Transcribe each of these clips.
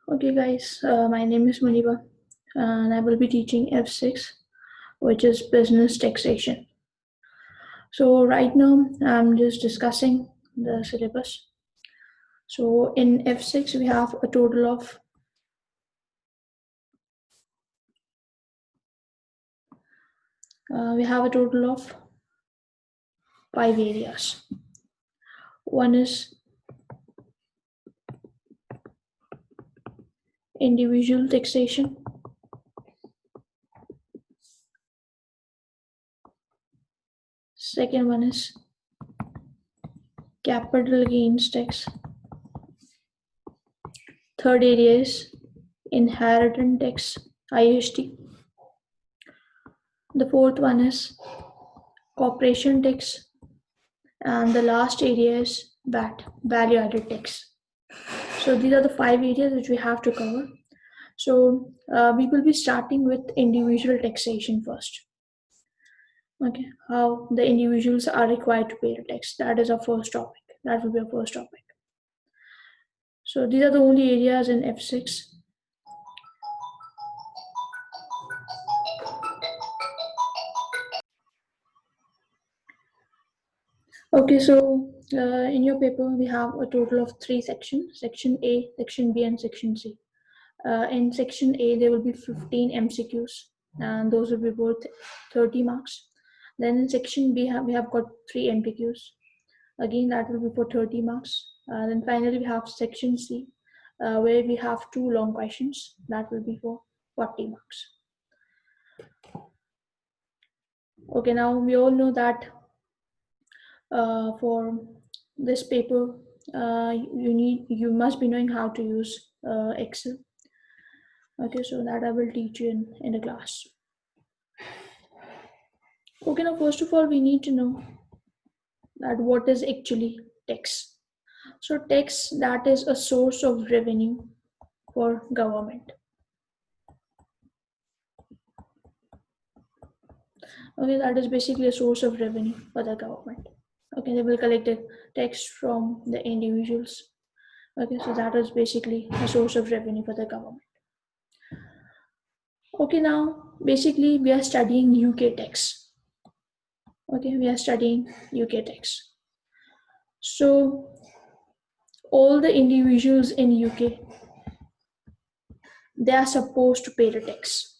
Okay guys, my name is Muniba and I will be teaching F6, which is business taxation. So right now I'm just discussing the syllabus. So in F6 we have a total of five areas. One is individual taxation. Second one is capital gains tax. Third area is inheritance tax, IST. The fourth one is corporation tax, and the last area is VAT, value added tax. So these are the five areas which we have to cover. So we will be starting with individual taxation first. Okay, how the individuals are required to pay the tax. That is our first topic. That will be our first topic. So these are the only areas in F6. Okay, so in your paper we have a total of three sections: Section A, Section B, and Section C. In Section A, there will be 15 MCQs, and those will be worth 30 marks. Then in Section B, we have got 3 MPQs. Again, that will be for 30 marks. Then finally, we have Section C, where we have 2 long questions. That will be for 40 marks. Okay, now we all know that for this paper, you must be knowing how to use Excel. Okay, so that I will teach you in the class. Okay, now first of all, we need to know that what is actually tax. So tax, that is a source of revenue for government. Okay, that is basically a source of revenue for the government. Okay, they will collect the tax from the individuals. Okay, so that is basically a source of revenue for the government. Okay, now basically we are studying UK tax. Okay, we are studying UK tax. So all the individuals in UK, they are supposed to pay the tax.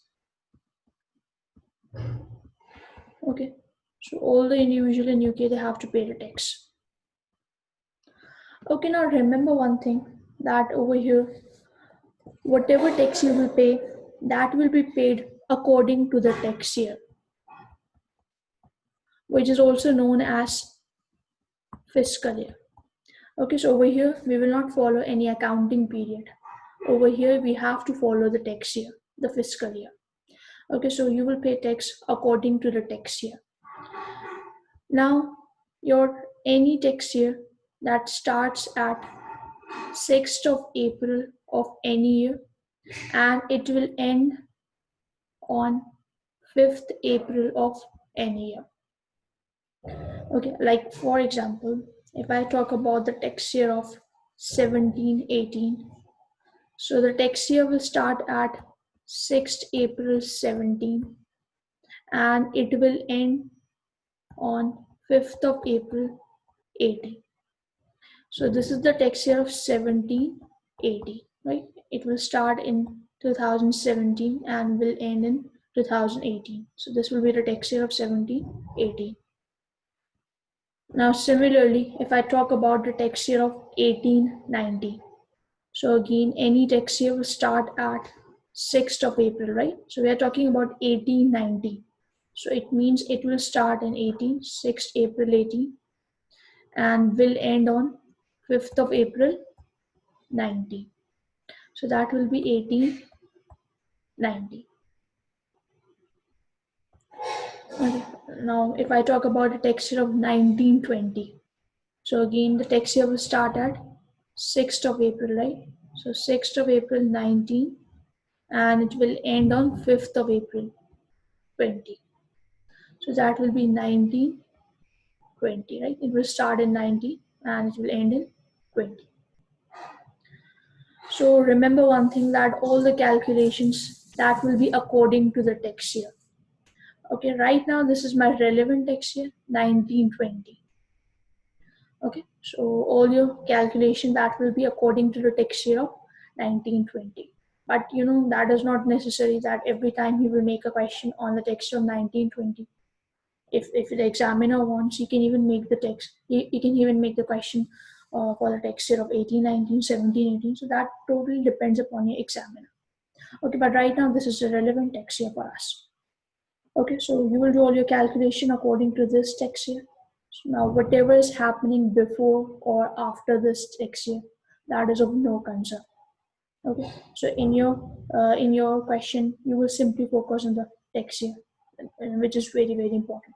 Okay, so all the individuals in UK, they have to pay the tax. Okay, now remember one thing, that over here, whatever tax you will pay, that will be paid according to the tax year, which is also known as fiscal year. Okay, so over here, we will not follow any accounting period. Over here, we have to follow the tax year, the fiscal year. Okay, so you will pay tax according to the tax year. Now, your any tax year that starts at 6th of April of any year and it will end on 5th April of any year. Okay, like for example, if I talk about the tax year of 1718, so the tax year will start at 6th April 17 and it will end on 5th of April 18. So this is the tax year of 1780, right? It will start in 2017 and will end in 2018. So this will be the tax year of 1780. Now similarly, if I talk about the tax year of 1890, so again any tax year will start at 6th of April, right? So we are talking about 1890. So it means it will start in 6th April 18 and will end on 5th of April 90. So that will be 1890. Okay. Now if I talk about the tax year of 1920, so again the tax year will start at 6th of April, right? So 6th of April 19 and it will end on 5th of April 20. So that will be 1920, right? It will start in 19 and it will end in 20. So remember one thing, that all the calculations that will be according to the tax year. Okay, right now this is my relevant tax year 1920. Okay, so all your calculation that will be according to the tax year of 1920. But that is not necessary that every time he will make a question on the tax year of 1920. If the examiner wants, he can even make the text. He can even make the question for the tax year of 1819, 1718. So that totally depends upon your examiner. Okay, but right now this is a relevant tax year for us. Okay, so you will do all your calculation according to this tax year. So now whatever is happening before or after this tax year, that is of no concern. Okay, so in your question, you will simply focus on the tax year, which is very, very important.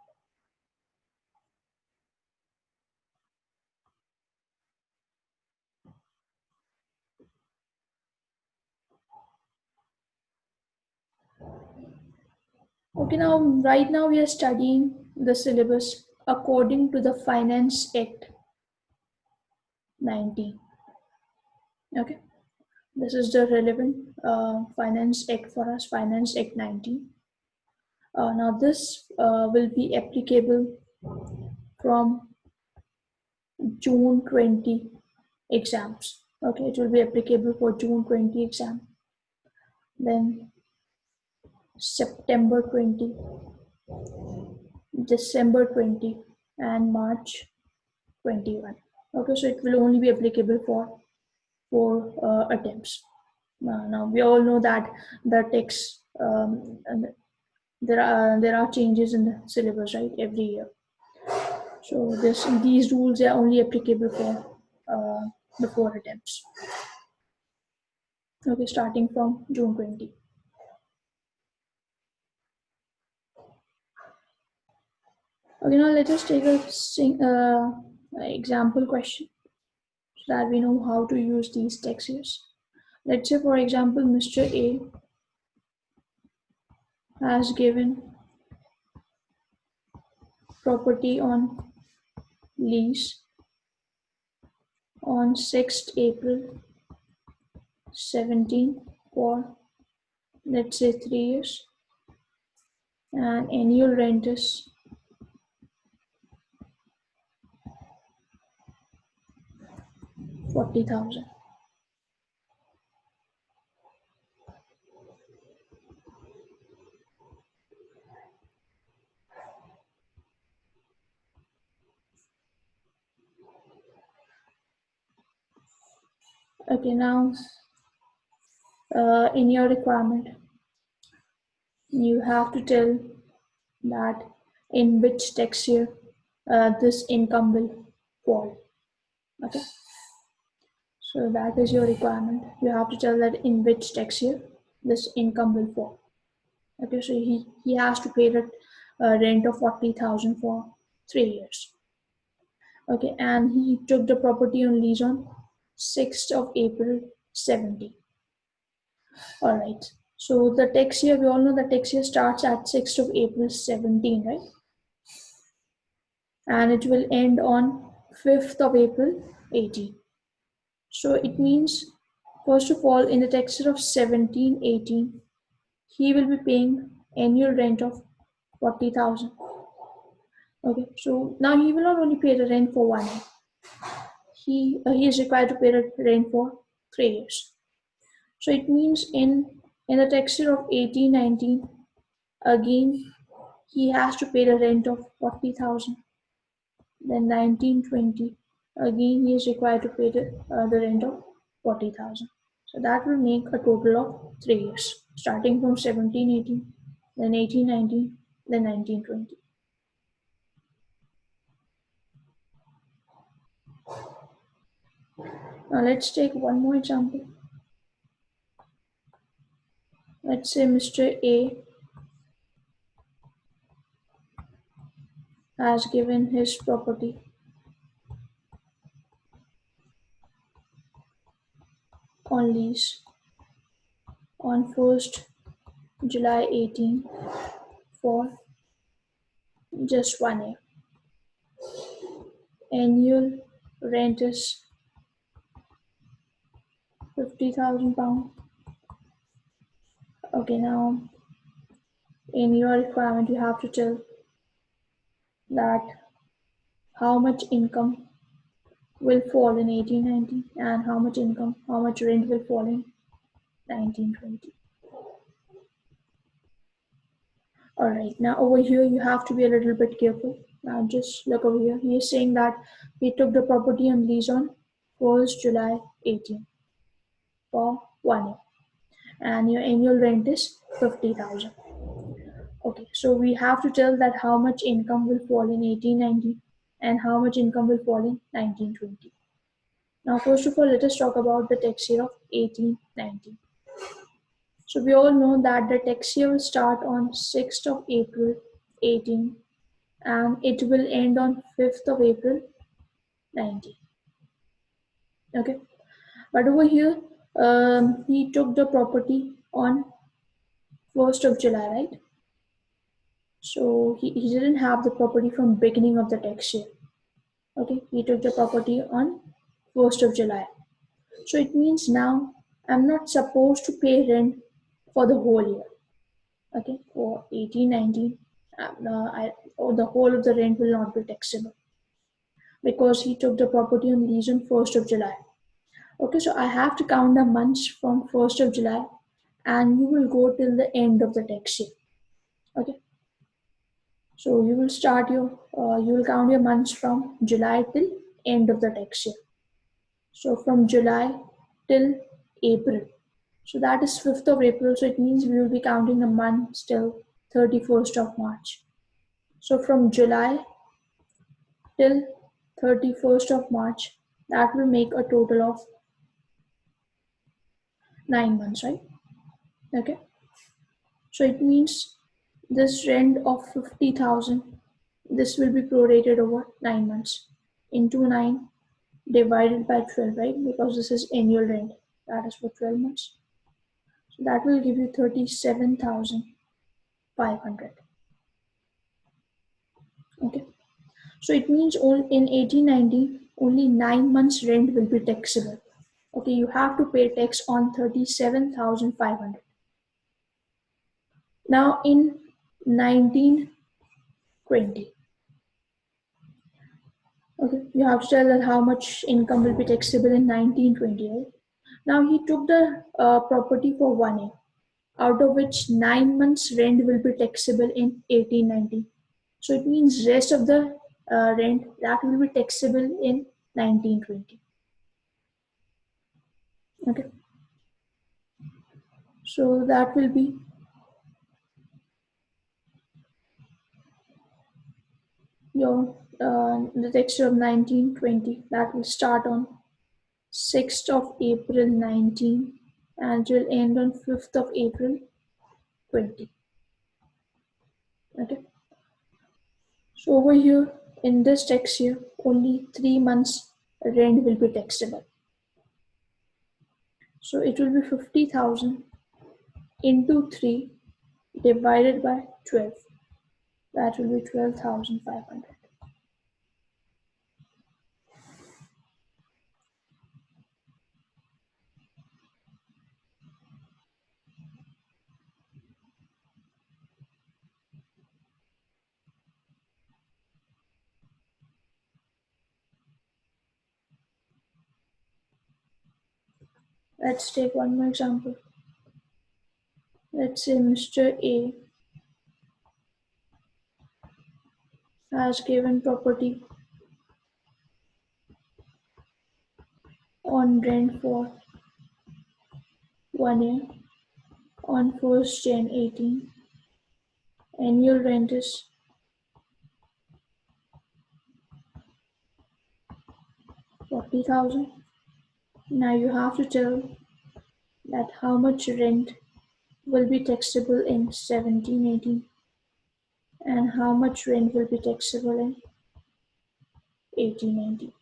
Okay, now right now we are studying the syllabus according to the Finance Act 19. Okay, this is the relevant Finance Act for us, Finance Act 19. Now this will be applicable from June 20 exams. Okay, it will be applicable for June 20 exam, then September 20, December 20, and March 21. Okay, so it will only be applicable for 4 attempts. Now we all know that the text and there are changes in the syllabus, right, every year. So these rules are only applicable for the 4 attempts. Okay, starting from June 20. Okay, now let us take a example question so that we know how to use these text years. Let's say, for example, Mr. A has given property on lease on 6th April 17 for, let's say, 3 years, and annual rent is 40,000. Okay, now in your requirement, you have to tell that in which tax year this income will fall. Okay, so that is your requirement. You have to tell that in which tax year this income will fall. Okay, so he has to pay the rent of 40,000 for 3 years. Okay, and he took the property on lease on 6th of April 70. All right. So the tax year, we all know the tax year starts at 6th of April 17, right? And it will end on 5th of April 18. So it means, first of all, in the tax year of 17-18, he will be paying annual rent of 40,000. Okay, so now he will not only pay the rent for 1 year. He is required to pay the rent for 3 years. So it means in the tax year of 18-19, again he has to pay the rent of 40,000. Then 19-20, again he is required to pay the rent of 40,000. So that will make a total of 3 years, starting from 17-18, then 18-19, then 19-20. Now let's take one more example. Let's say Mr. A has given his property on lease on 1st July 18 for just 1 year. Annual rent is £50,000. Okay, now in your requirement you have to tell that how much income will fall in 1890 and how much rent will fall in 1920. Alright, now over here you have to be a little bit careful. Now just look over here. He is saying that he took the property on lease on 1st July 18 for 1 year and your annual rent is 50,000. Okay, so we have to tell that how much income will fall in 1890 and how much income will fall in 1920. Now first of all, let us talk about the tax year of 1890. So we all know that the tax year will start on 6th of April 18 and it will end on 5th of April 19. Okay, but over here he took the property on 1st of July, right? So he didn't have the property from beginning of the tax year. Okay, he took the property on 1st of July. So it means now I'm not supposed to pay rent for the whole year. Okay, for 1819, the whole of the rent will not be taxable because he took the property on lease on 1st of July. Okay, so I have to count the months from 1st of July and you will go till the end of the tax year. Okay, so you will count your months from July till end of the tax year. So from July till April. So that is 5th of April. So it means we will be counting the months till 31st of March. So from July till 31st of March, that will make a total of 9 months, right? Okay. So it means this rent of 50,000, this will be prorated over 9 months into 9 divided by 12, right? Because this is annual rent. That is for 12 months. So that will give you 37,500. Okay. So it means in 1890, only 9 months rent will be taxable. Okay, you have to pay tax on 37,500. Now in 1920, okay, you have to tell that how much income will be taxable in 1920. Right? Now he took the property for 1 year, out of which 9 months rent will be taxable in 1890. So it means rest of the rent that will be taxable in 1920. Okay, so that will be your the tax year of 1920 that will start on 6th of April 19 and will end on 5th of April 20. Okay. So over here in this tax year, only 3 months rent will be taxable. So it will be 50,000 into 3 divided by 12. That will be 12,500. Let's take one more example. Let's say Mr. A has given property on rent for 1 year on 1st Jan 18. Annual rent is 40,000. Now you have to tell that how much rent will be taxable in 1718 and how much rent will be taxable in 1890.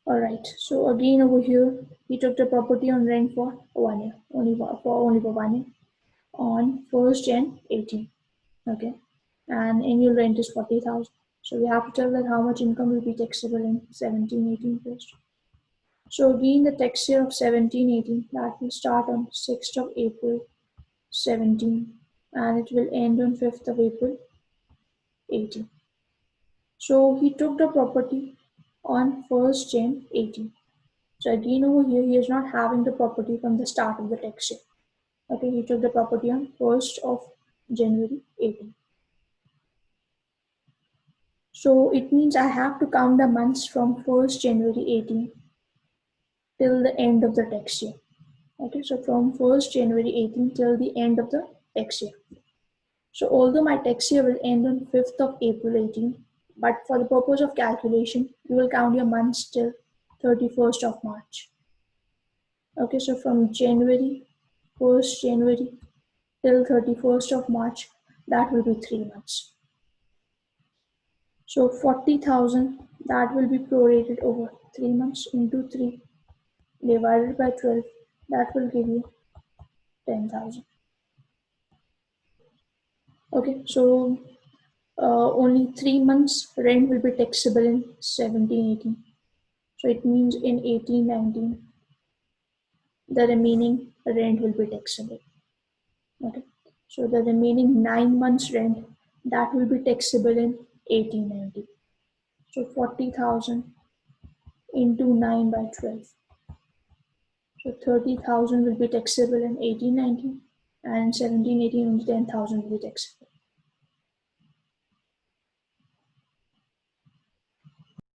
Alright, so again over here, he took the property on rent for 1 year, only for 1 year, on 1st Jan 18, okay, and annual rent is 40,000. So we have to tell that how much income will be taxable in 1718 first. So again, the tax year of 1718, that will start on 6th of April 17 and it will end on 5th of April 18. So he took the property on 1st Jan 18. So again over here, he is not having the property from the start of the tax year. Okay, he took the property on 1st of January 18. So it means I have to count the months from 1st January 18 till the end of the tax year. Okay, so from 1st January 18 till the end of the tax year. So although my tax year will end on 5th of April 18, but for the purpose of calculation, you will count your months till 31st of March. Okay, so from January, 1st January till 31st of March, that will be 3 months. So 40,000, that will be prorated over 3 months into 3 divided by 12, that will give you 10,000. Okay, so only 3 months rent will be taxable in 1718. So it means in 1819, the remaining rent will be taxable. Okay, so the remaining 9 months rent, that will be taxable in 1890. So 40,000 into 9 by 12. So 30,000 will be taxable in 1890 and 1718 only 10,000 will be taxable.